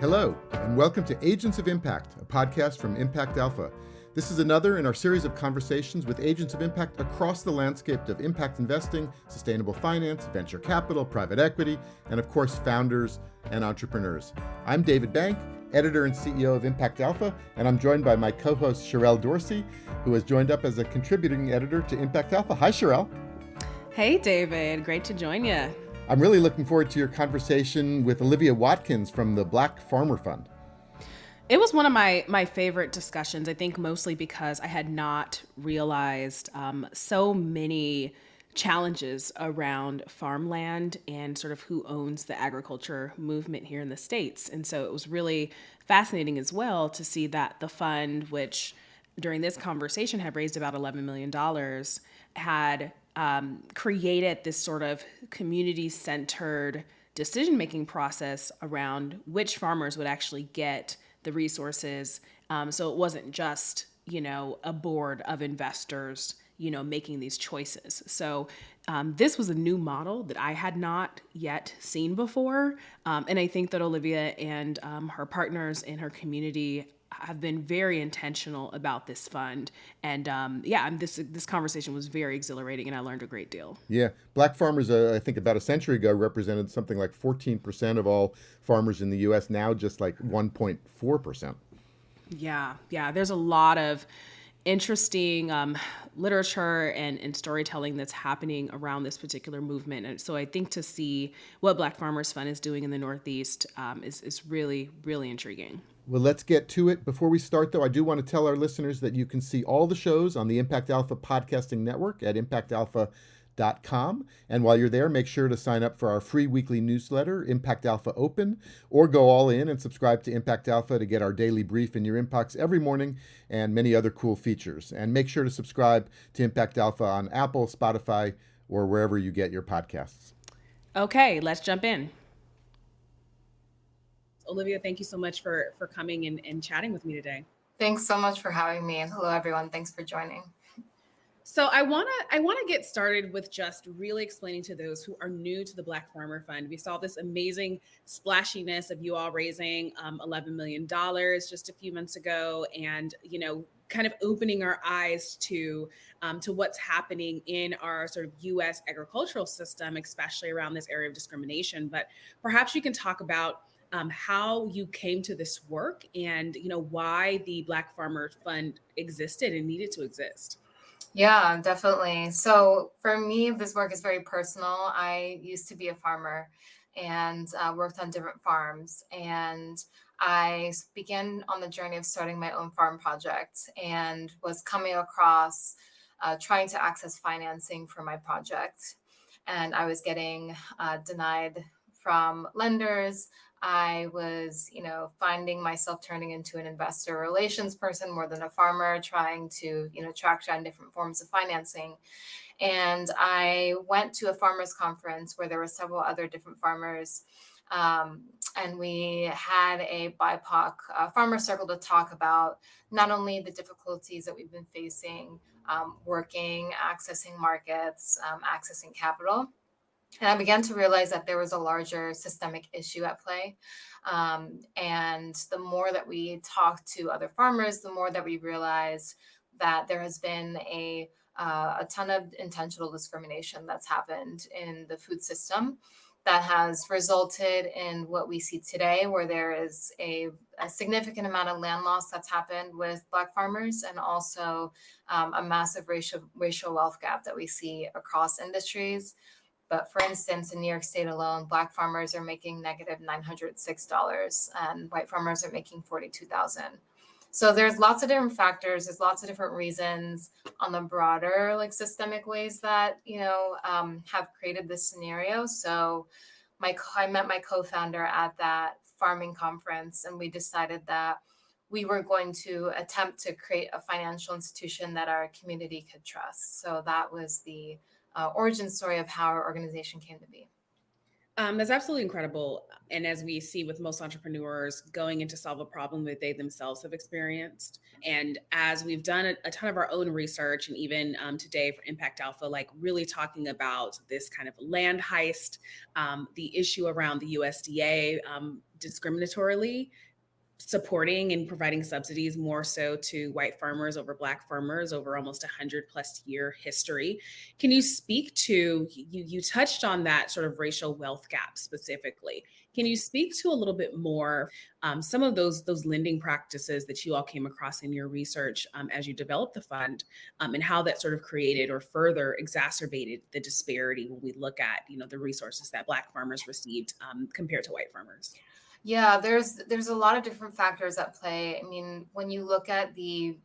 Hello, and welcome to Agents of Impact, a podcast from Impact Alpha. This is another in our series of conversations with agents of impact across the landscape of impact investing, sustainable finance, venture capital, private equity, and of course, founders and entrepreneurs. I'm David Bank, editor and CEO of Impact Alpha, and I'm joined by my co-host Sherrell Dorsey, who has joined up as a contributing editor to Impact Alpha. Hi, Sherrell. Hey, David. Great to join you. I'm really looking forward to your conversation with Olivia Watkins from the Black Farmer Fund. It was one of my favorite discussions, I think mostly because I had not realized so many challenges around farmland and sort of who owns the agriculture movement here in the States. And so it was really fascinating as well to see that the fund, which during this conversation had raised about $11 million, had created this sort of community-centered decision-making process around which farmers would actually get the resources. So it wasn't just, a board of investors, making these choices. So this was a new model that I had not yet seen before. And I think that Olivia and her partners in her community have been very intentional about this fund. And this conversation was very exhilarating and I learned a great deal. Yeah. Black farmers, I think about a century ago, represented something like 14% of all farmers in the U.S., now just like 1.4%. Yeah. There's a lot of interesting literature and storytelling that's happening around this particular movement. And so I think to see what Black Farmers Fund is doing in the Northeast is really, really intriguing. Well, let's get to it. Before we start, though, I do want to tell our listeners that you can see all the shows on the Impact Alpha podcasting network at impactalpha.com. And while you're there, make sure to sign up for our free weekly newsletter, Impact Alpha Open, or go all in and subscribe to Impact Alpha to get our daily brief in your inbox every morning and many other cool features. And make sure to subscribe to Impact Alpha on Apple, Spotify, or wherever you get your podcasts. Okay, let's jump in. Olivia, thank you so much for coming and chatting with me today. Thanks so much for having me. And hello, everyone. Thanks for joining. So I want to get started with just really explaining to those who are new to the Black Farmer Fund. We saw this amazing splashiness of you all raising $11 million just a few months ago, and kind of opening our eyes to what's happening in our sort of U.S. agricultural system, especially around this area of discrimination. But perhaps you can talk about how you came to this work and why the Black Farmer Fund existed and needed to exist. Yeah, definitely. So for me, this work is very personal. I used to be a farmer and worked on different farms. And I began on the journey of starting my own farm project and was coming across trying to access financing for my project. And I was getting denied from lenders. I was, finding myself turning into an investor relations person more than a farmer, trying to, track down different forms of financing. And I went to a farmers conference where there were several other different farmers. And we had a BIPOC farmer circle to talk about not only the difficulties that we've been facing working, accessing markets, accessing capital. And I began to realize that there was a larger systemic issue at play. And the more that we talked to other farmers, the more that we realized that there has been a ton of intentional discrimination that's happened in the food system that has resulted in what we see today, where there is a significant amount of land loss that's happened with Black farmers, and also a massive racial wealth gap that we see across industries. But for instance, in New York State alone, Black farmers are making negative $906 and white farmers are making $42,000. So there's lots of different factors. There's lots of different reasons on the broader systemic ways that, have created this scenario. So I met my co-founder at that farming conference, and we decided that we were going to attempt to create a financial institution that our community could trust. So that was the origin story of how our organization came to be. That's absolutely incredible. And as we see with most entrepreneurs going in to solve a problem that they themselves have experienced. And as we've done a ton of our own research, and even today for Impact Alpha, like really talking about this kind of land heist, the issue around the USDA discriminatorily supporting and providing subsidies more so to white farmers over black farmers over almost 100+ year history. Can you speak to, you touched on that sort of racial wealth gap specifically? Can you speak to a little bit more some of those lending practices that you all came across in your research as you developed the fund, and how that sort of created or further exacerbated the disparity when we look at the resources that black farmers received compared to white farmers? Yeah, there's a lot of different factors at play. I mean, when you look at the,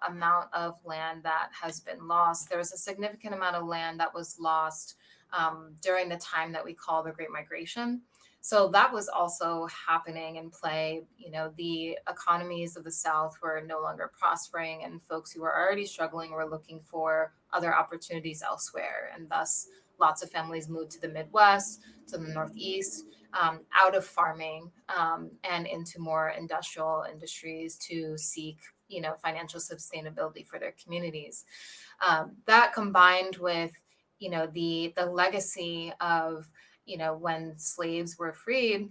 amount of land that has been lost, there's a significant amount of land that was lost during the time that we call the Great Migration. So that was also happening in play. The economies of the South were no longer prospering, and folks who were already struggling were looking for other opportunities elsewhere. And thus, lots of families moved to the Midwest, to the Northeast, out of farming and into more industrial industries to seek, financial sustainability for their communities. That combined with, the legacy of, when slaves were freed,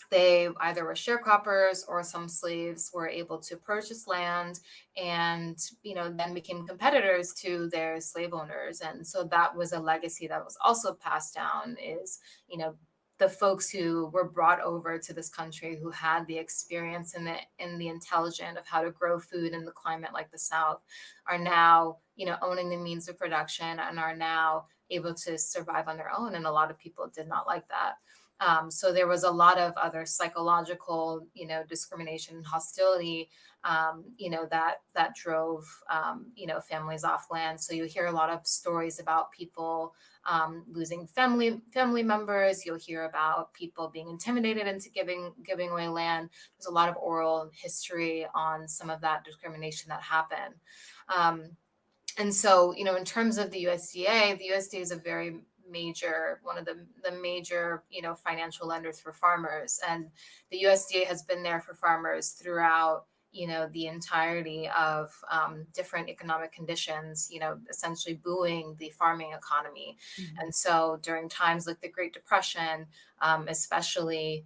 they either were sharecroppers or some slaves were able to purchase land and then became competitors to their slave owners. And so that was a legacy that was also passed down, is you know the folks who were brought over to this country, who had the experience and the intelligence of how to grow food in the climate like the South, are now owning the means of production and are now able to survive on their own. And a lot of people did not like that. So there was a lot of other psychological, discrimination and hostility, that drove, families off land. So you hear a lot of stories about people losing family members. You'll hear about people being intimidated into giving away land. There's a lot of oral history on some of that discrimination that happened. And so, in terms of the USDA, the USDA is a very one of the major, financial lenders for farmers. And the USDA has been there for farmers throughout, the entirety of different economic conditions, essentially buoying the farming economy. Mhm. And so during times like the Great Depression, especially,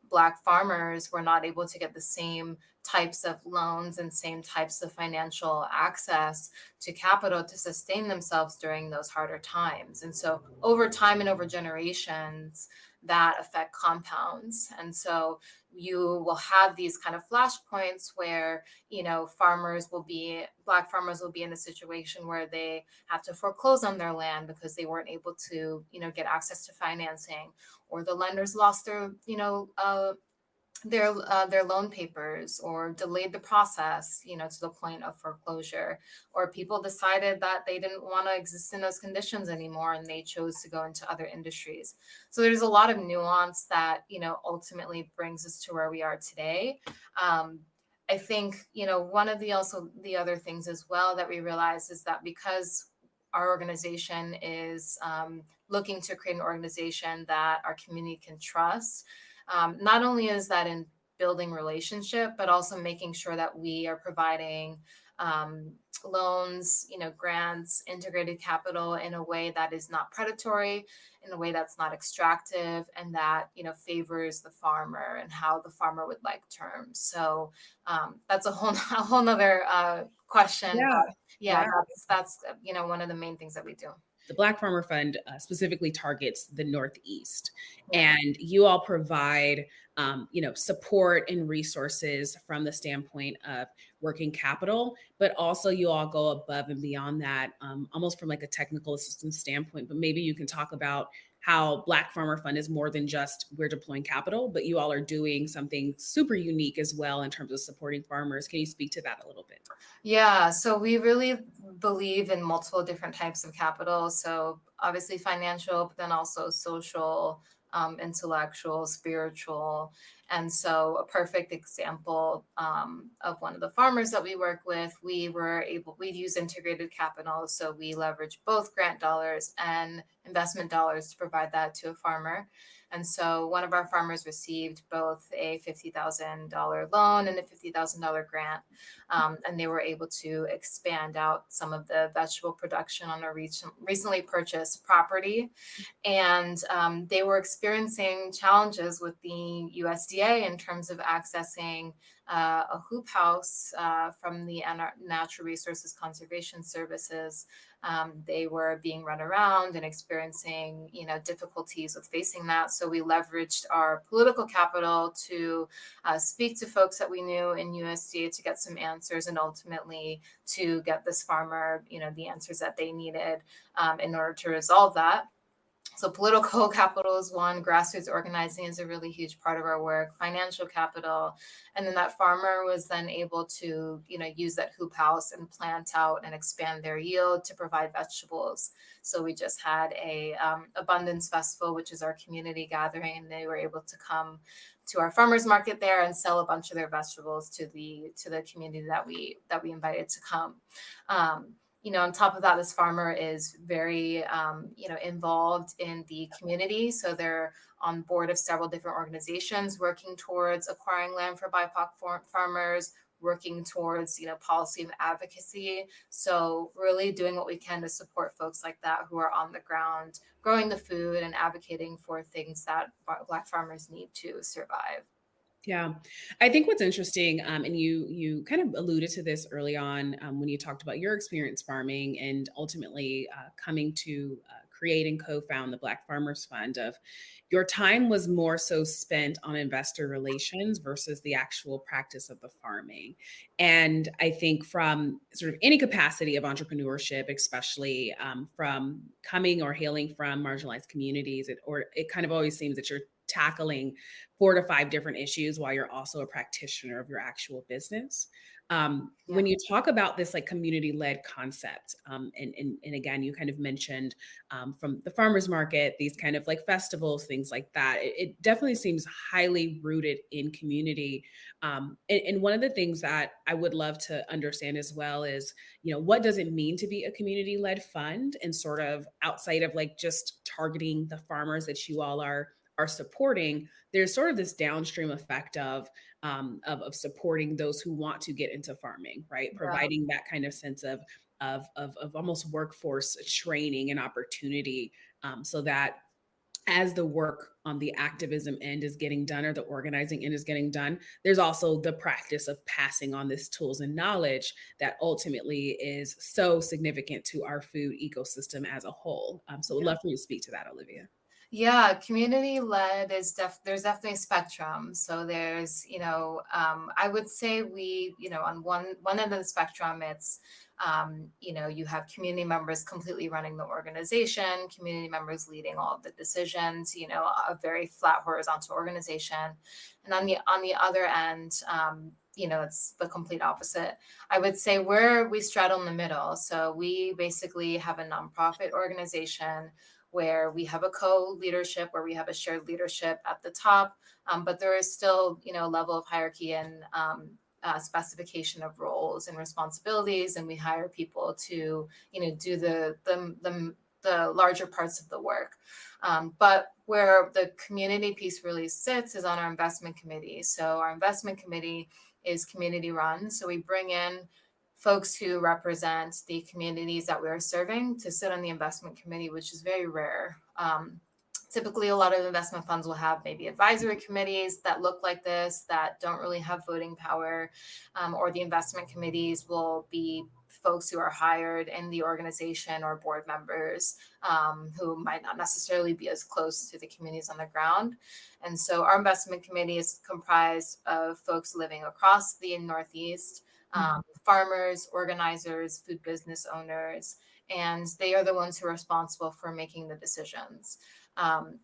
Black farmers were not able to get the same types of loans and same types of financial access to capital to sustain themselves during those harder times. And so over time and over generations, that effect compounds. And so you will have these kind of flashpoints where, Black farmers will be in a situation where they have to foreclose on their land because they weren't able to, get access to financing, or the lenders lost their loan papers or delayed the process, to the point of foreclosure, or people decided that they didn't want to exist in those conditions anymore and they chose to go into other industries. So there's a lot of nuance that, ultimately brings us to where we are today. I think, one of the other things as well that we realize is that because our organization is looking to create an organization that our community can trust. Not only is that in building relationship, but also making sure that we are providing loans, grants, integrated capital in a way that is not predatory, in a way that's not extractive, and that favors the farmer and how the farmer would like terms. So that's a whole nother question, Yeah, but yeah, yeah. that's one of the main things that we do. The Black Farmer Fund specifically targets the Northeast, Yeah. and you all provide, support and resources from the standpoint of working capital, but also you all go above and beyond that, almost from like a technical assistance standpoint. But maybe you can talk about how Black Farmer Fund is more than just we're deploying capital, but you all are doing something super unique as well in terms of supporting farmers. Can you speak to that a little bit? Yeah, so we really believe in multiple different types of capital. So obviously financial, but then also social, intellectual, spiritual. And so a perfect example of one of the farmers that we work with, we'd use integrated capital. So we leverage both grant dollars and investment dollars to provide that to a farmer. And so one of our farmers received both a $50,000 loan and a $50,000 grant. And they were able to expand out some of the vegetable production on a recently purchased property. And they were experiencing challenges with the USDA in terms of accessing a hoop house from the Natural Resources Conservation Services. They were being run around and experiencing, difficulties with facing that. So we leveraged our political capital to speak to folks that we knew in USDA to get some answers, and ultimately to get this farmer, the answers that they needed in order to resolve that. So political capital is one, grassroots organizing is a really huge part of our work, financial capital. And then that farmer was then able to, use that hoop house and plant out and expand their yield to provide vegetables. So we just had a abundance festival, which is our community gathering, and they were able to come to our farmers market there and sell a bunch of their vegetables to the community that we invited to come. On top of that, this farmer is very, involved in the community. So they're on board of several different organizations working towards acquiring land for BIPOC farmers, working towards, policy and advocacy. So really doing what we can to support folks like that who are on the ground, growing the food and advocating for things that Black farmers need to survive. Yeah, I think what's interesting, and you kind of alluded to this early on when you talked about your experience farming and ultimately coming to create and co-found the Black Farmers Fund. Of your time was more so spent on investor relations versus the actual practice of the farming. And I think from sort of any capacity of entrepreneurship, especially from coming or hailing from marginalized communities, it kind of always seems that you're tackling 4 to 5 different issues while you're also a practitioner of your actual business. Yeah. When you talk about this like community-led concept, and again, you kind of mentioned from the farmers market, these kind of like festivals, things like that. It definitely seems highly rooted in community. And one of the things that I would love to understand as well is, what does it mean to be a community-led fund, and sort of outside of like just targeting the farmers that you all are supporting, there's sort of this downstream effect of supporting those who want to get into farming, right? Yeah. Providing that kind of sense of almost workforce training and opportunity, so that as the work on the activism end is getting done, or the organizing end is getting done, there's also the practice of passing on this tools and knowledge that ultimately is so significant to our food ecosystem as a whole. So we'd love for you to speak to that, Olivia. Yeah, community led is there's definitely a spectrum. So there's, I would say we, on one end of the spectrum, it's, you have community members completely running the organization, community members leading all of the decisions, a very flat horizontal organization. And on the other end, it's the complete opposite. I would say we straddle in the middle. So we basically have a nonprofit organization where we have a co-leadership, where we have a shared leadership at the top, but there is still, a level of hierarchy and specification of roles and responsibilities, and we hire people to, do the larger parts of the work. But where the community piece really sits is on our investment committee. So our investment committee is community run. So we bring in folks who represent the communities that we are serving to sit on the investment committee, which is very rare. Typically, a lot of investment funds will have maybe advisory committees that look like this, that don't really have voting power, or the investment committees will be folks who are hired in the organization, or board members who might not necessarily be as close to the communities on the ground. And so our investment committee is comprised of folks living across the Northeast, farmers, organizers, food business owners, and they are the ones who are responsible for making the decisions.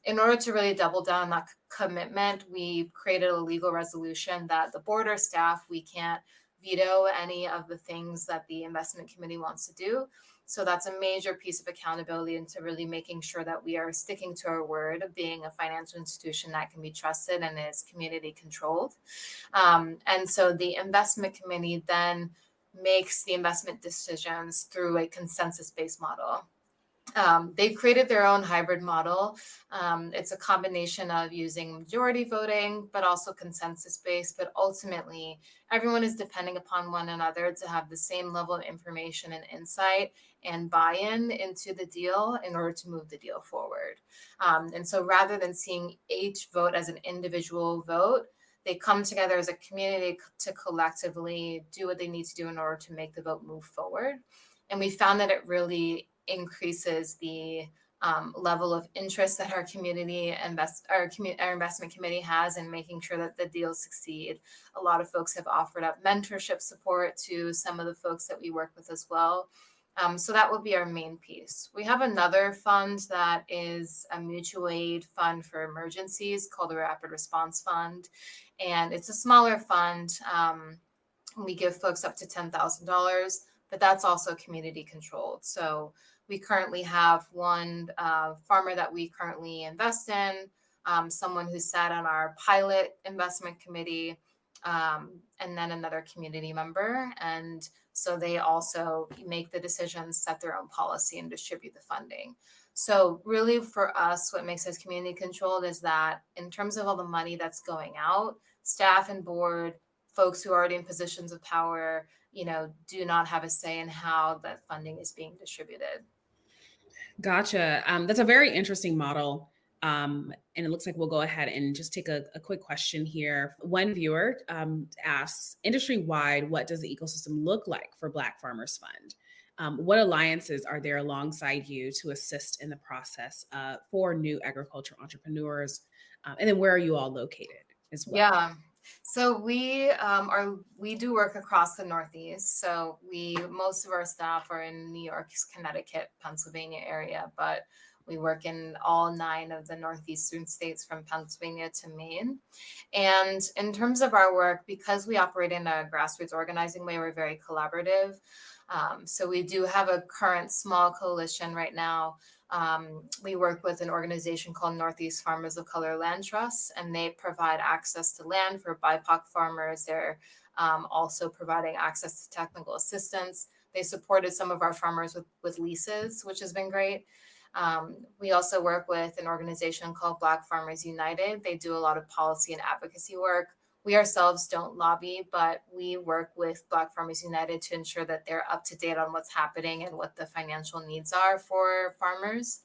In order to really double down on that commitment, we created a legal resolution that the board or staff, we can't veto any of the things that the investment committee wants to do. So that's a major piece of accountability into really making sure that we are sticking to our word of being a financial institution that can be trusted and is community controlled. And so the investment committee then makes the investment decisions through a consensus-based model. They've created their own hybrid model. It's a combination of using majority voting, but also consensus based. But ultimately, everyone is depending upon one another to have the same level of information and insight and buy in into the deal in order to move the deal forward. And so rather than seeing each vote as an individual vote, they come together as a community to collectively do what they need to do in order to make the vote move forward. And we found that it really increases the level of interest that our investment committee has in making sure that the deals succeed. A lot of folks have offered up mentorship support to some of the folks that we work with as well. So that would be our main piece. We have another fund that is a mutual aid fund for emergencies called the Rapid Response Fund. And it's a smaller fund. We give folks up to $10,000, but that's also community controlled. So we currently have one farmer that we currently invest in, someone who sat on our pilot investment committee, and then another community member. And so they also make the decisions, set their own policy, and distribute the funding. So really for us, what makes us community controlled is that in terms of all the money that's going out, staff and board, folks who are already in positions of power, do not have a say in how that funding is being distributed. Gotcha. That's a very interesting model. And it looks like we'll go ahead and just take a quick question here. One viewer asks, industry-wide, what does the ecosystem look like for Black Farmers Fund? What alliances are there alongside you to assist in the process for new agriculture entrepreneurs? And then where are you all located as well? Yeah. So we do work across the Northeast. So most of our staff are in New York, Connecticut, Pennsylvania area, but we work in all 9 of the northeastern states from Pennsylvania to Maine. And in terms of our work, because we operate in a grassroots organizing way, we're very collaborative. So we do have a current small coalition right now. We work with an organization called Northeast Farmers of Color Land Trust, and they provide access to land for BIPOC farmers. They're also providing access to technical assistance. They supported some of our farmers with leases, which has been great. We also work with an organization called Black Farmers United. They do a lot of policy and advocacy work. We ourselves don't lobby, but we work with Black Farmers United to ensure that they're up to date on what's happening and what the financial needs are for farmers.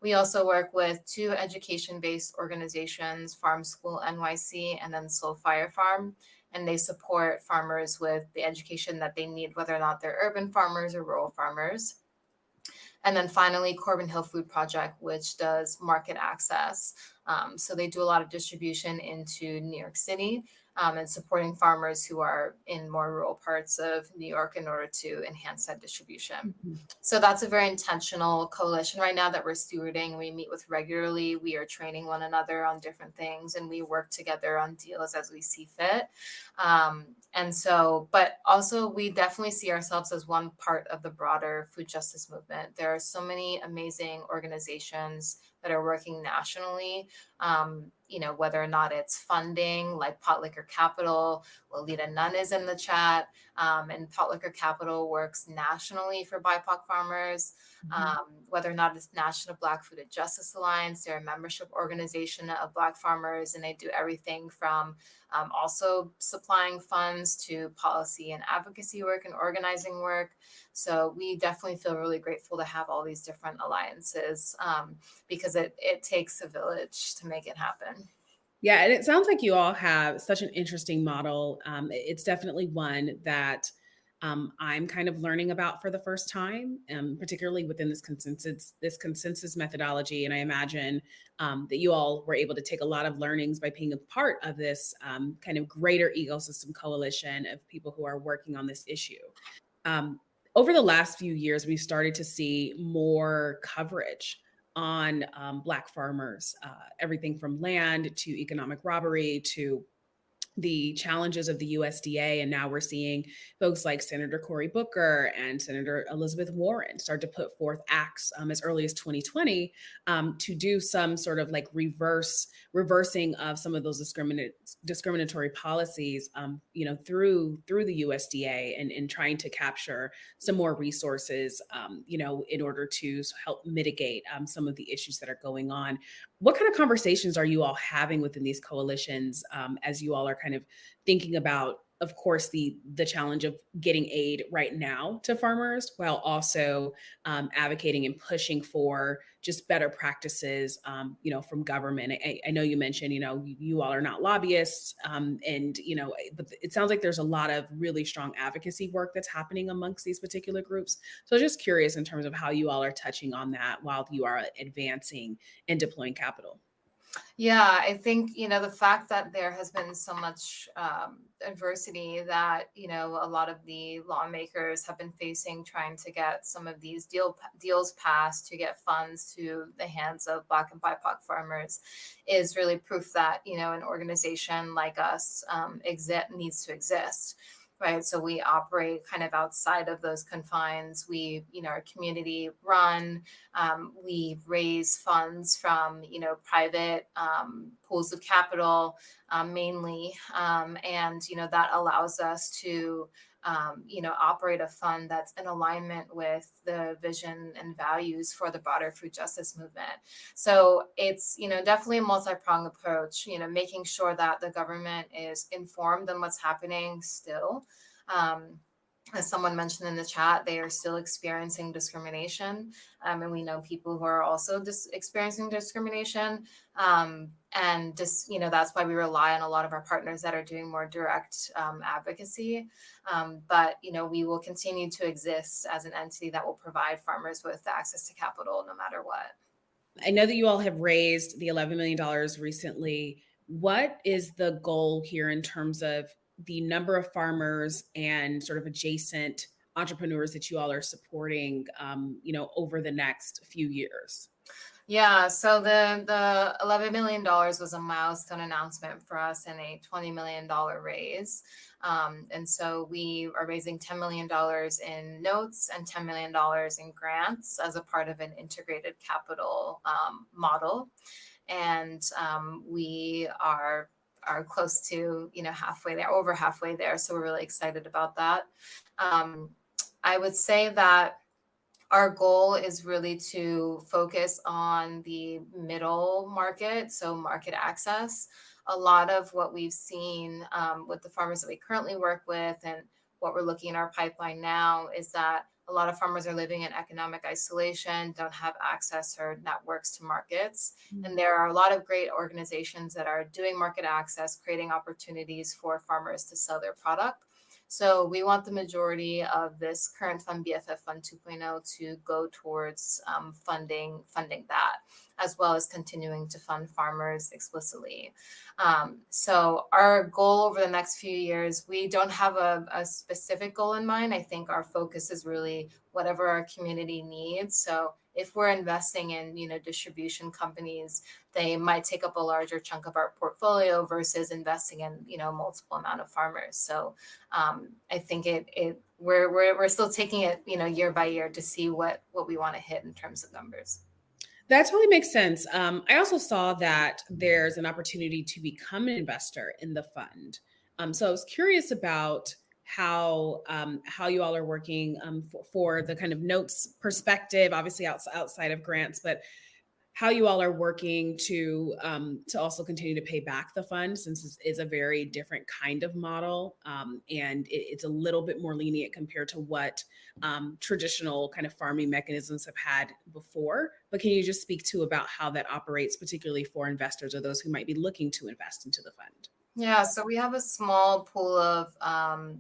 We also work with 2 education-based organizations, Farm School NYC and then Soul Fire Farm, and they support farmers with the education that they need, whether or not they're urban farmers or rural farmers. And then finally, Corbin Hill Food Project, which does market access. So they do a lot of distribution into New York City and supporting farmers who are in more rural parts of New York in order to enhance that distribution. Mm-hmm. So that's a very intentional coalition right now that we're stewarding. We meet with regularly. We are training one another on different things, and we work together on deals as we see fit. And so, but also we definitely see ourselves as one part of the broader food justice movement. There are so many amazing organizations that are working nationally, whether or not it's funding like Pot Liquor Capital. Lolita Nunn is in the chat, and Pot Liquor Capital works nationally for BIPOC farmers. Whether or not it's National Black Food Justice Alliance, they're a membership organization of Black farmers, and they do everything from also supplying funds to policy and advocacy work and organizing work. So we definitely feel really grateful to have all these different alliances because it takes a village to make it happen. Yeah, and it sounds like you all have such an interesting model. It's definitely one that I'm kind of learning about for the first time, particularly within this consensus methodology. And I imagine that you all were able to take a lot of learnings by being a part of this kind of greater ecosystem coalition of people who are working on this issue. Over the last few years, we've started to see more coverage on Black farmers, everything from land to economic robbery to the challenges of the USDA. And now we're seeing folks like Senator Cory Booker and Senator Elizabeth Warren start to put forth acts as early as 2020 to do some sort of like reversing of some of those discriminatory policies, through the USDA, and trying to capture some more resources, in order to help mitigate some of the issues that are going on. What kind of conversations are you all having within these coalitions, as you all are kind of thinking about, of course, the challenge of getting aid right now to farmers, while also advocating and pushing for just better practices, from government? I know you mentioned, you all are not lobbyists, and but it sounds like there's a lot of really strong advocacy work that's happening amongst these particular groups. So just curious in terms of how you all are touching on that while you are advancing and deploying capital. Yeah, I think, the fact that there has been so much adversity that, a lot of the lawmakers have been facing trying to get some of these deals passed to get funds to the hands of Black and BIPOC farmers is really proof that, an organization like us needs to exist. Right. So we operate kind of outside of those confines. We, are community run. We raise funds from, private pools of capital mainly. And, that allows us to, operate a fund that's in alignment with the vision and values for the broader food justice movement. So it's, definitely a multi-pronged approach, making sure that the government is informed on what's happening still. Um, as someone mentioned in the chat, they are still experiencing discrimination. And we know people who are also experiencing discrimination. And just, that's why we rely on a lot of our partners that are doing more direct advocacy. But, we will continue to exist as an entity that will provide farmers with access to capital no matter what. I know that you all have raised the $11 million recently. What is the goal here in terms of the number of farmers and sort of adjacent entrepreneurs that you all are supporting, over the next few years? Yeah, so the $11 million was a milestone announcement for us and a $20 million raise. And so we are raising $10 million in notes and $10 million in grants as a part of an integrated capital model. And we are close to, halfway there, over halfway there. So we're really excited about that. I would say that our goal is really to focus on the middle market, so market access. A lot of what we've seen with the farmers that we currently work with and what we're looking in our pipeline now is that a lot of farmers are living in economic isolation, don't have access or networks to markets. And there are a lot of great organizations that are doing market access, creating opportunities for farmers to sell their product. So we want the majority of this current Fund BFF Fund 2.0 to go towards funding that, as well as continuing to fund farmers explicitly. So our goal over the next few years, we don't have a specific goal in mind. I think our focus is really whatever our community needs. So if we're investing in, distribution companies, they might take up a larger chunk of our portfolio versus investing in, multiple amount of farmers. So I think we're still taking it, year by year to see what we want to hit in terms of numbers. That totally makes sense. I also saw that there's an opportunity to become an investor in the fund. So I was curious about how you all are working for the kind of notes perspective, obviously outside of grants, but how you all are working to also continue to pay back the fund, since this is a very different kind of model, and it's a little bit more lenient compared to what traditional kind of farming mechanisms have had before. But can you just speak to about how that operates, particularly for investors or those who might be looking to invest into the fund? Yeah, so we have a small pool of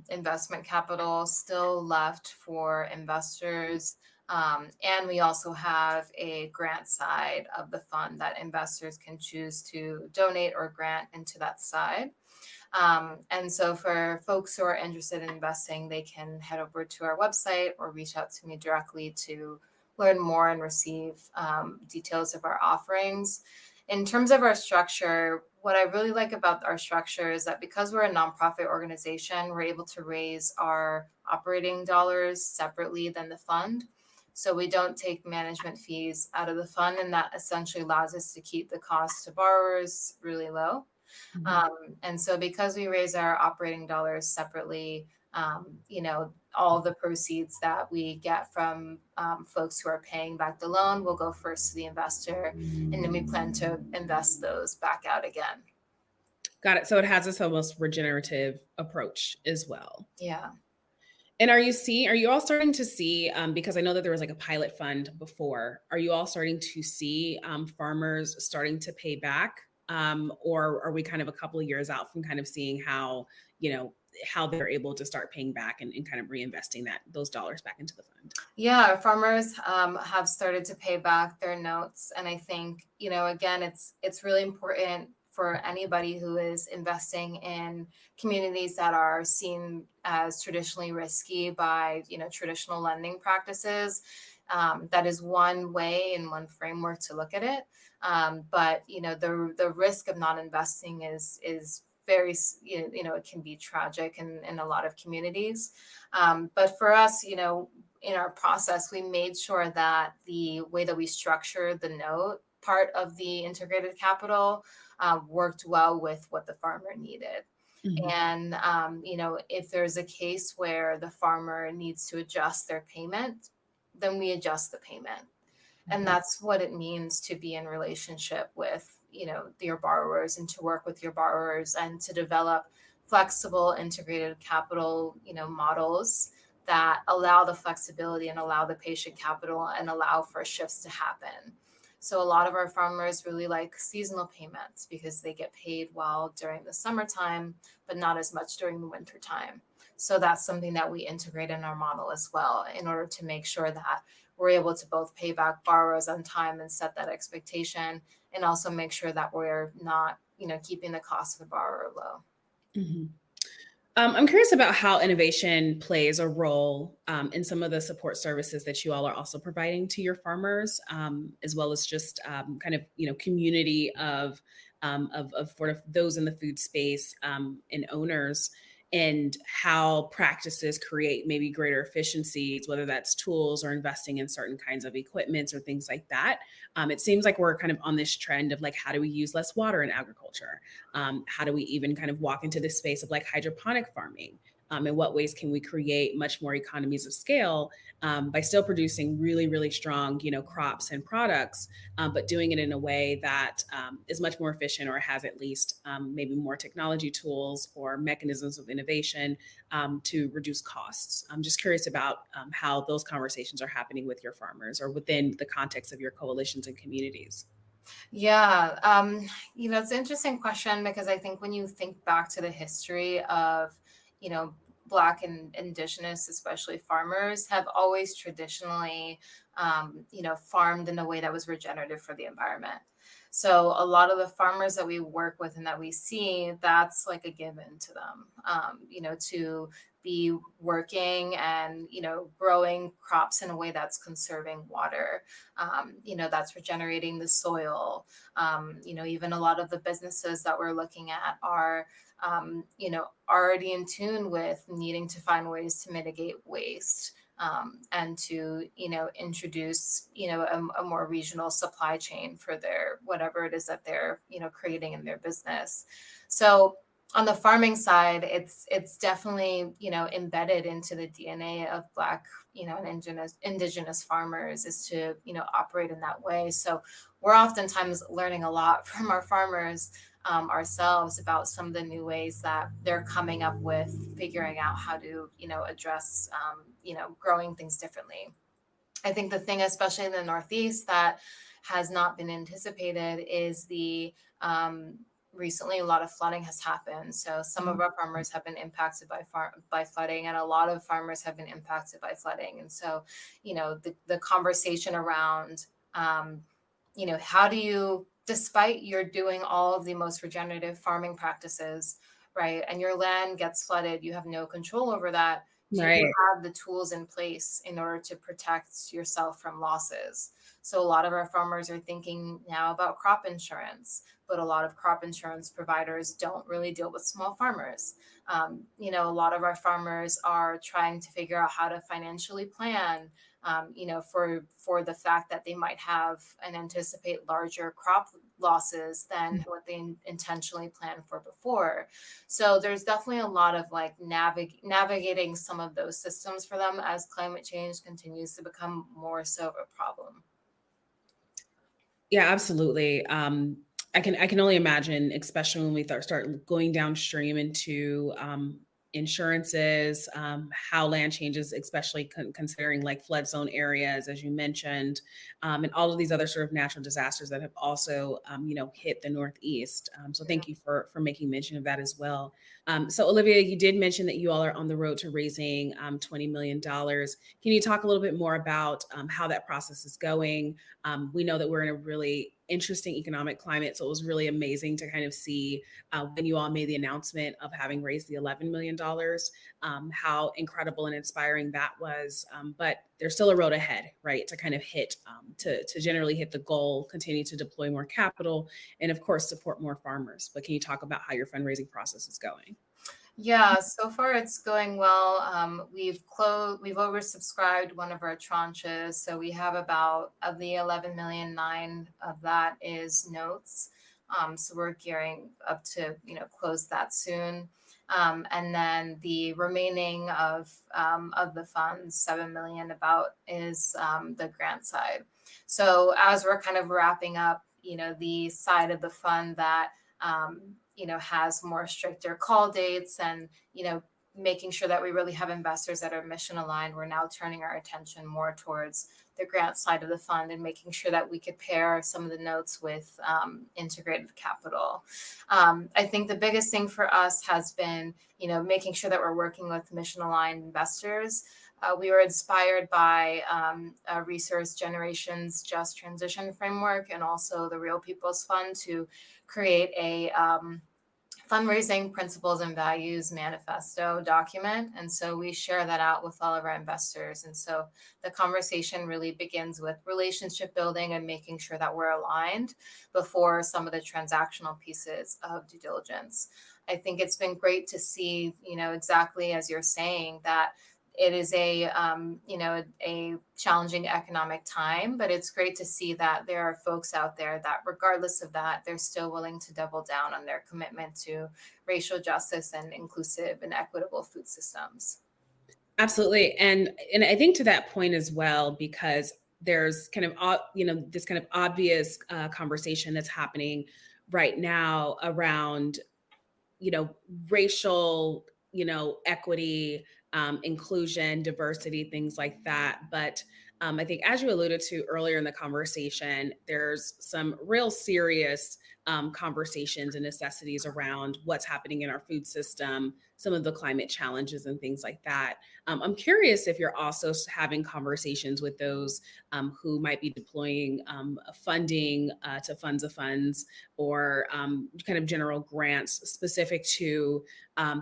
investment capital still left for investors. And we also have a grant side of the fund that investors can choose to donate or grant into that side. And so for folks who are interested in investing, they can head over to our website or reach out to me directly to learn more and receive details of our offerings. In terms of our structure, what I really like about our structure is that because we're a nonprofit organization, we're able to raise our operating dollars separately than the fund. So we don't take management fees out of the fund, and that essentially allows us to keep the cost to borrowers really low. Mhm. And so because we raise our operating dollars separately, all the proceeds that we get from folks who are paying back the loan will go first to the investor, and then we plan to invest those back out again. Got it. So it has this almost regenerative approach as well. Yeah. And are you all starting to see, because I know that there was like a pilot fund before, are you all starting to see farmers starting to pay back? Or are we kind of a couple of years out from kind of seeing how, how they're able to start paying back and kind of reinvesting those dollars back into the fund? Yeah, farmers have started to pay back their notes, and I think again, it's really important for anybody who is investing in communities that are seen as traditionally risky by traditional lending practices. That is one way and one framework to look at it. But the risk of not investing is very it can be tragic in a lot of communities. But for us, in our process, we made sure that the way that we structured the note part of the integrated capital worked well with what the farmer needed. Mhm. And, if there's a case where the farmer needs to adjust their payment, then we adjust the payment. And Mhm. that's what it means to be in relationship with, your borrowers, and to work with your borrowers, and to develop flexible integrated capital, models that allow the flexibility and allow the patient capital and allow for shifts to happen. So a lot of our farmers really like seasonal payments because they get paid well during the summertime, but not as much during the winter time. So that's something that we integrate in our model as well, in order to make sure that we're able to both pay back borrowers on time and set that expectation, and also make sure that we're not, keeping the cost of the borrower low. Mhm. I'm curious about how innovation plays a role in some of the support services that you all are also providing to your farmers, as well as just kind of community of sort of those in the food space and owners, and how practices create maybe greater efficiencies, whether that's tools or investing in certain kinds of equipments or things like that. It seems like we're kind of on this trend of like, how do we use less water in agriculture? How do we even kind of walk into this space of like hydroponic farming? In what ways can we create much more economies of scale by still producing really, really strong, crops and products, but doing it in a way that is much more efficient, or has at least maybe more technology tools or mechanisms of innovation to reduce costs. I'm just curious about how those conversations are happening with your farmers or within the context of your coalitions and communities. Yeah, it's an interesting question, because I think when you think back to the history of, you know, Black and Indigenous, especially farmers, have always traditionally, farmed in a way that was regenerative for the environment. So a lot of the farmers that we work with and that we see, that's like a given to them, to be working and, growing crops in a way that's conserving water, that's regenerating the soil. Even a lot of the businesses that we're looking at are, already in tune with needing to find ways to mitigate waste. And to introduce a more regional supply chain for their whatever it is that they're creating in their business. So on the farming side, it's definitely embedded into the DNA of Black and indigenous farmers, is to operate in that way. So we're oftentimes learning a lot from our farmers, ourselves, about some of the new ways that they're coming up with, figuring out how to address growing things differently. I think the thing, especially in the Northeast, that has not been anticipated is the recently a lot of flooding has happened. So some of Mhm. our farmers have been impacted by flooding, and a lot of farmers have been impacted by flooding. And so, the conversation around, how do you, despite you're doing all of the most regenerative farming practices, right, and your land gets flooded, you have no control over that. Do you Right. have the tools in place in order to protect yourself from losses? So a lot of our farmers are thinking now about crop insurance, but a lot of crop insurance providers don't really deal with small farmers. A lot of our farmers are trying to figure out how to financially plan, for the fact that they might have and anticipate larger crop losses than what they intentionally planned for before. So there's definitely a lot of like navigating some of those systems for them as climate change continues to become more so of a problem. Yeah, absolutely. I can only imagine, especially when we start going downstream into insurances, how land changes, especially considering like flood zone areas, as you mentioned, and all of these other sort of natural disasters that have also, hit the Northeast. So Yeah. thank you for making mention of that as well. So Olivia, you did mention that you all are on the road to raising $20 million. Can you talk a little bit more about how that process is going? We know that we're in a really interesting economic climate, so it was really amazing to kind of see when you all made the announcement of having raised the $11 million, how incredible and inspiring that was. But there's still a road ahead, right, to kind of hit, to generally hit the goal, continue to deploy more capital, and of course support more farmers. But can you talk about how your fundraising process is going? Yeah, so far it's going well. We've oversubscribed one of our tranches, so we have about of the 11 million, 9 of that is notes. So we're gearing up to close that soon. And then the remaining of the funds, 7 million about, is the grant side. So as we're kind of wrapping up, the side of the fund that has more stricter call dates and, making sure that we really have investors that are mission aligned. We're now turning our attention more towards the grant side of the fund and making sure that we could pair some of the notes with integrated capital. I think the biggest thing for us has been, making sure that we're working with mission aligned investors. We were inspired by Resource Generation's Just Transition Framework and also the Real People's Fund to create a fundraising principles and values manifesto document. And so we share that out with all of our investors. And so the conversation really begins with relationship building and making sure that we're aligned before some of the transactional pieces of due diligence. I think it's been great to see, exactly as you're saying, that it is a challenging economic time, but it's great to see that there are folks out there that regardless of that, they're still willing to double down on their commitment to racial justice and inclusive and equitable food systems. Absolutely. And I think to that point as well, because there's kind of this kind of obvious conversation that's happening right now around, you know, racial, equity, inclusion, diversity, things like that. But I think, as you alluded to earlier in the conversation, there's some real serious conversations and necessities around what's happening in our food system, some of the climate challenges, and things like that. I'm curious if you're also having conversations with those who might be deploying funding to funds of funds, or kind of general grants specific to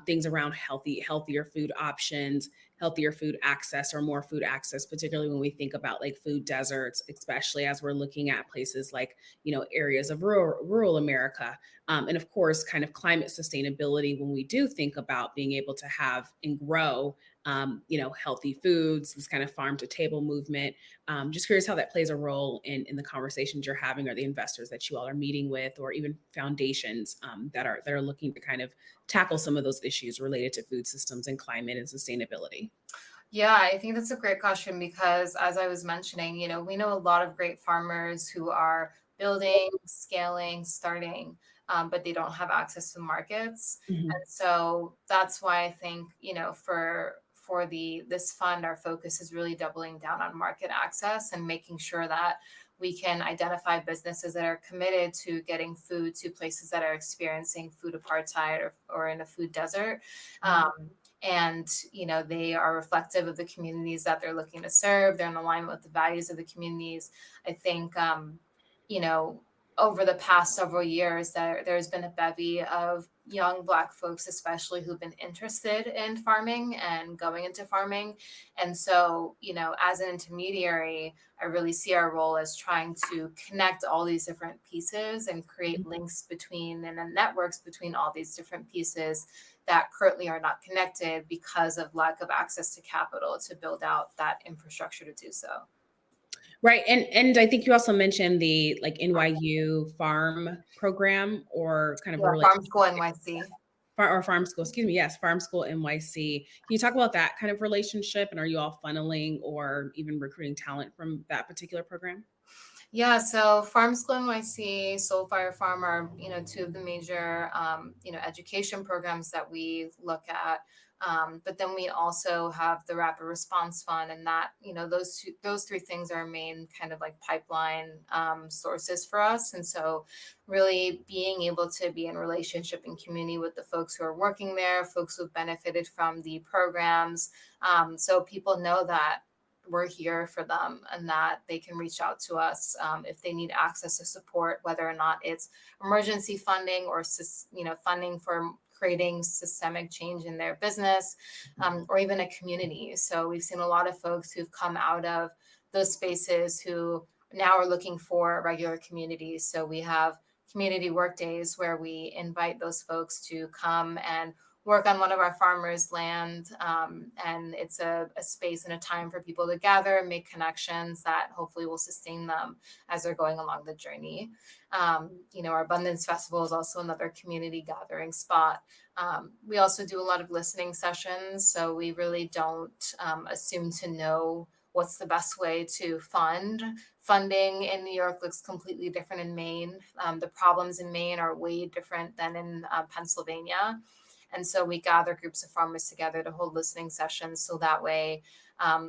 things around healthier food options, healthier food access, or more food access, particularly when we think about like food deserts, especially as we're looking at places like, areas of rural America. And of course, kind of climate sustainability when we do think about being able to have and grow, healthy foods, this kind of farm to table movement. Just curious how that plays a role in the conversations you're having, or the investors that you all are meeting with, or even foundations that are looking to kind of tackle some of those issues related to food systems and climate and sustainability. Yeah, I think that's a great question because, as I was mentioning, we know a lot of great farmers who are building, scaling, starting, but they don't have access to markets. Mhm. And so that's why I think, for this fund, our focus is really doubling down on market access and making sure that we can identify businesses that are committed to getting food to places that are experiencing food apartheid or in a food desert. And they are reflective of the communities that they're looking to serve. They're in alignment with the values of the communities. I think you know over the past several years there's been a bevy of young Black folks, especially who've been interested in farming and going into farming. And so, as an intermediary, I really see our role as trying to connect all these different pieces and create links between and then networks between all these different pieces that currently are not connected because of lack of access to capital to build out that infrastructure to do so. Right. And I think you also mentioned the like NYU farm program or kind of a Yeah, Farm relationship School NYC. or farm school, excuse me. Yes, Farm School NYC. Can you talk about that kind of relationship, and are you all funneling or even recruiting talent from that particular program? Yeah, so Farm School NYC, Soulfire Farm are, two of the major, education programs that we look at. But then we also have the Rapid Response Fund, and that, those three things are main kind of like pipeline sources for us. And so, really being able to be in relationship and community with the folks who are working there, folks who've benefited from the programs, so people know that we're here for them and that they can reach out to us if they need access to support, whether or not it's emergency funding or funding for creating systemic change in their business, or even a community. So we've seen a lot of folks who've come out of those spaces who now are looking for regular communities. So we have community work days where we invite those folks to come and work on one of our farmers' land. And it's a space and a time for people to gather and make connections that hopefully will sustain them as they're going along the journey. Our Abundance Festival is also another community gathering spot. We also do a lot of listening sessions. So we really don't assume to know what's the best way to fund. Funding in New York looks completely different in Maine. The problems in Maine are way different than in Pennsylvania. And so we gather groups of farmers together to hold listening sessions. So that way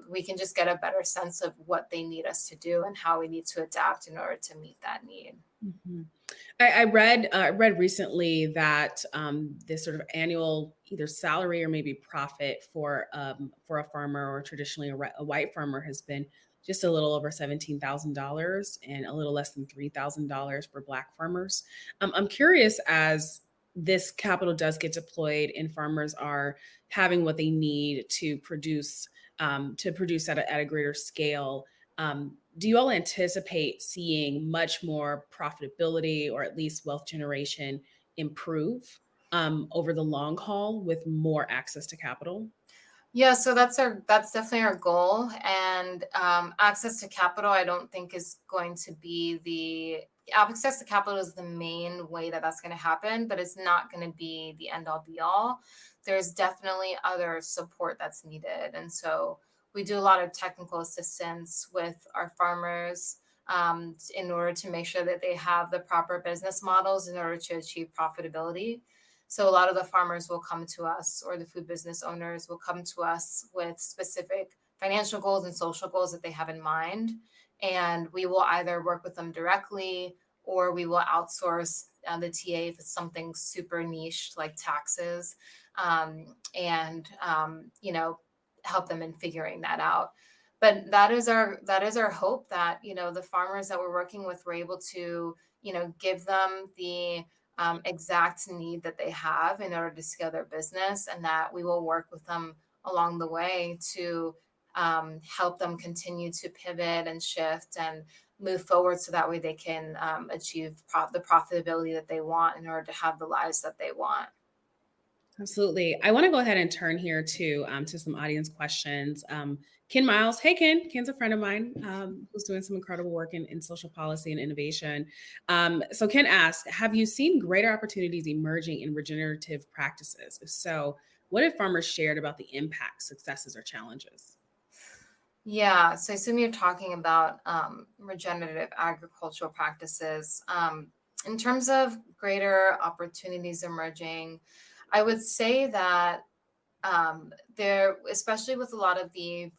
we can just get a better sense of what they need us to do and how we need to adapt in order to meet that need. Mm-hmm. I read recently that this sort of annual either salary or maybe profit for a farmer or traditionally a white farmer has been just a little over $17,000 and a little less than $3,000 for Black farmers. I'm curious, as this capital does get deployed and farmers are having what they need to produce at a greater scale. Do you all anticipate seeing much more profitability or at least wealth generation improve over the long haul with more access to capital? Yeah, so that's definitely our goal, and access to capital, I don't think is going to be the access to capital is the main way that that's going to happen, but it's not going to be the end all be all. There's definitely other support that's needed, and so we do a lot of technical assistance with our farmers in order to make sure that they have the proper business models in order to achieve profitability. So a lot of the farmers will come to us, or the food business owners will come to us with specific financial goals and social goals that they have in mind. And we will either work with them directly, or we will outsource the TA if it's something super niche like taxes, and help them in figuring that out. But that is our hope that the farmers that we're working with, we're able to give them the exact need that they have in order to scale their business, and that we will work with them along the way to help them continue to pivot and shift and move forward so that way they can achieve the profitability that they want in order to have the lives that they want. Absolutely. I want to go ahead and turn here to some audience questions. Ken Miles, hey Ken, Ken's a friend of mine who's doing some incredible work in social policy and innovation. So Ken asked, have you seen greater opportunities emerging in regenerative practices? If so, what have farmers shared about the impact, successes, or challenges? Yeah, so I assume you're talking about regenerative agricultural practices. In terms of greater opportunities emerging, I would say that there, especially with a lot of the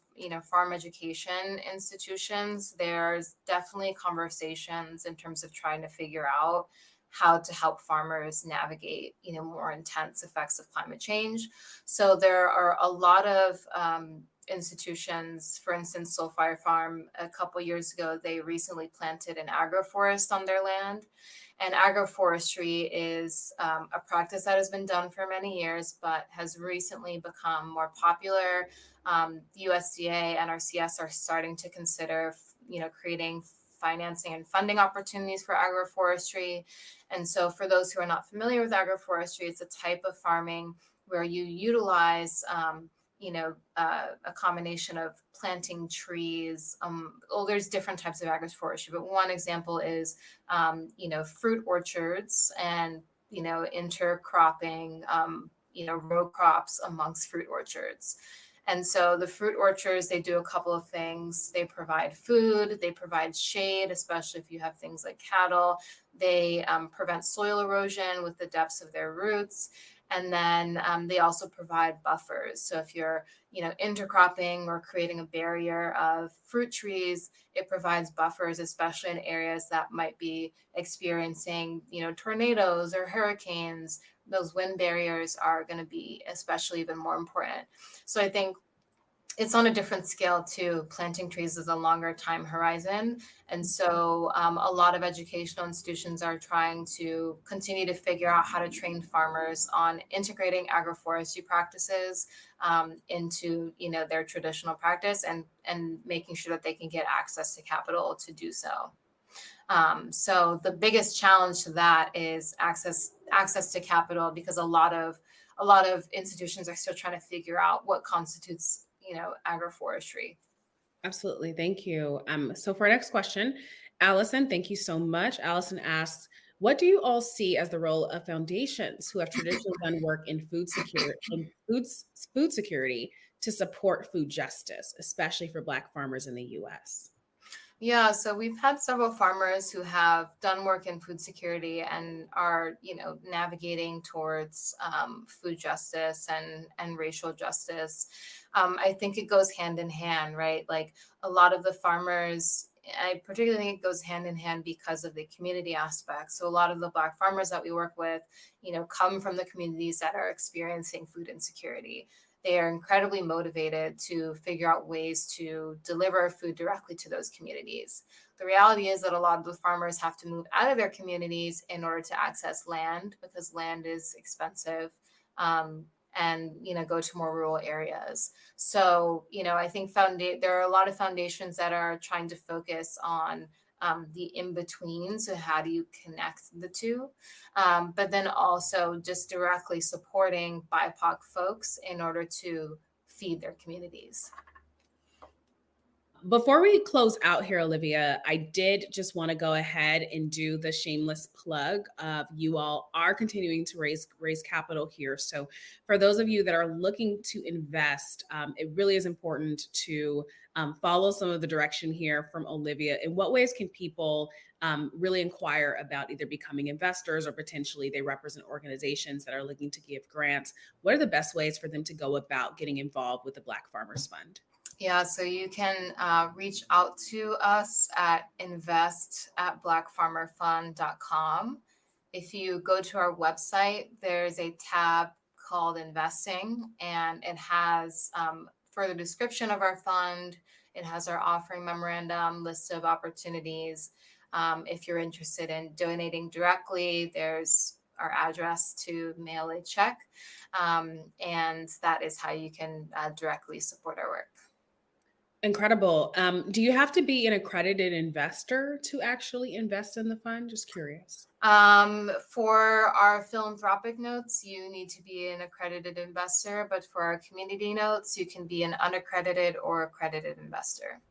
farm education institutions, there's definitely conversations in terms of trying to figure out how to help farmers navigate more intense effects of climate change. So there are a lot of institutions. For instance, Soulfire Farm, a couple years ago, they recently planted an agroforest on their land, And agroforestry is a practice that has been done for many years, but has recently become more popular. USDA, NRCS are starting to consider, creating financing and funding opportunities for agroforestry. And so, for those who are not familiar with agroforestry, it's a type of farming where you utilize a combination of planting trees. There's different types of agroforestry, but one example is, fruit orchards and, intercropping, row crops amongst fruit orchards. And so the fruit orchards, they do a couple of things. They provide food, they provide shade, especially if you have things like cattle. They prevent soil erosion with the depths of their roots. And then they also provide buffers. So if you're, intercropping or creating a barrier of fruit trees, it provides buffers, especially in areas that might be experiencing, tornadoes or hurricanes. Those wind barriers are going to be especially even more important. So I think it's on a different scale too. Planting trees is a longer time horizon. And so a lot of educational institutions are trying to continue to figure out how to train farmers on integrating agroforestry practices into, their traditional practice, and making sure that they can get access to capital to do so. So the biggest challenge to that is access to capital, because a lot of institutions are still trying to figure out what constitutes, agroforestry. Absolutely. Thank you. So for our next question, Allison, thank you so much. Allison asks, what do you all see as the role of foundations who have traditionally done work in food security to support food justice, especially for Black farmers in the US? Yeah, so we've had several farmers who have done work in food security and are, navigating towards food justice and racial justice. I think it goes hand in hand, right? Like a lot of the farmers, I particularly think it goes hand in hand because of the community aspect. So a lot of the Black farmers that we work with, come from the communities that are experiencing food insecurity. They are incredibly motivated to figure out ways to deliver food directly to those communities. The reality is that a lot of the farmers have to move out of their communities in order to access land, because land is expensive, and go to more rural areas. So I think there are a lot of foundations that are trying to focus on the in between. So how do you connect the two? But then also just directly supporting BIPOC folks in order to feed their communities. Before we close out here, Olivia, I did just want to go ahead and do the shameless plug of you all are continuing to raise capital here. So for those of you that are looking to invest, it really is important to follow some of the direction here from Olivia. In what ways can people really inquire about either becoming investors, or potentially they represent organizations that are looking to give grants? What are the best ways for them to go about getting involved with the Black Farmers Fund? Yeah, so you can reach out to us at invest@blackfarmerfund.com. If you go to our website, there's a tab called Investing, and it has further description of our fund. It has our offering memorandum, list of opportunities. If you're interested in donating directly, there's our address to mail a check. And that is how you can directly support our work. Incredible. Do you have to be an accredited investor to actually invest in the fund? Just curious. For our philanthropic notes, you need to be an accredited investor, but for our community notes, you can be an unaccredited or accredited investor.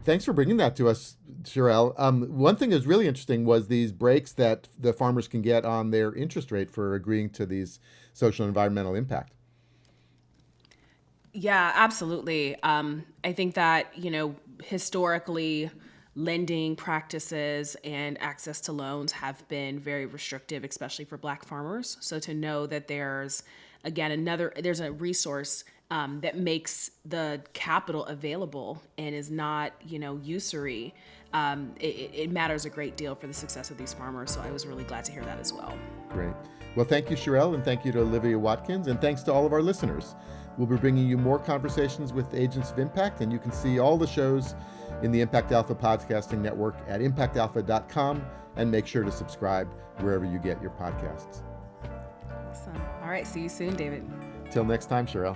Thanks for bringing that to us, Sherrell. One thing that's really interesting was these breaks that the farmers can get on their interest rate for agreeing to these social and environmental impact. Yeah, absolutely. I think that, historically, lending practices and access to loans have been very restrictive, especially for Black farmers. So to know that there's, again, there's a resource that makes the capital available and is not, usury, it matters a great deal for the success of these farmers. So I was really glad to hear that as well. Great. Well, thank you, Sherrell, and thank you to Olivia Watkins, and thanks to all of our listeners. We'll be bringing you more conversations with agents of impact, and you can see all the shows in the Impact Alpha Podcasting Network at impactalpha.com, and make sure to subscribe wherever you get your podcasts. Awesome. All right. See you soon, David. Till next time, Sherrell.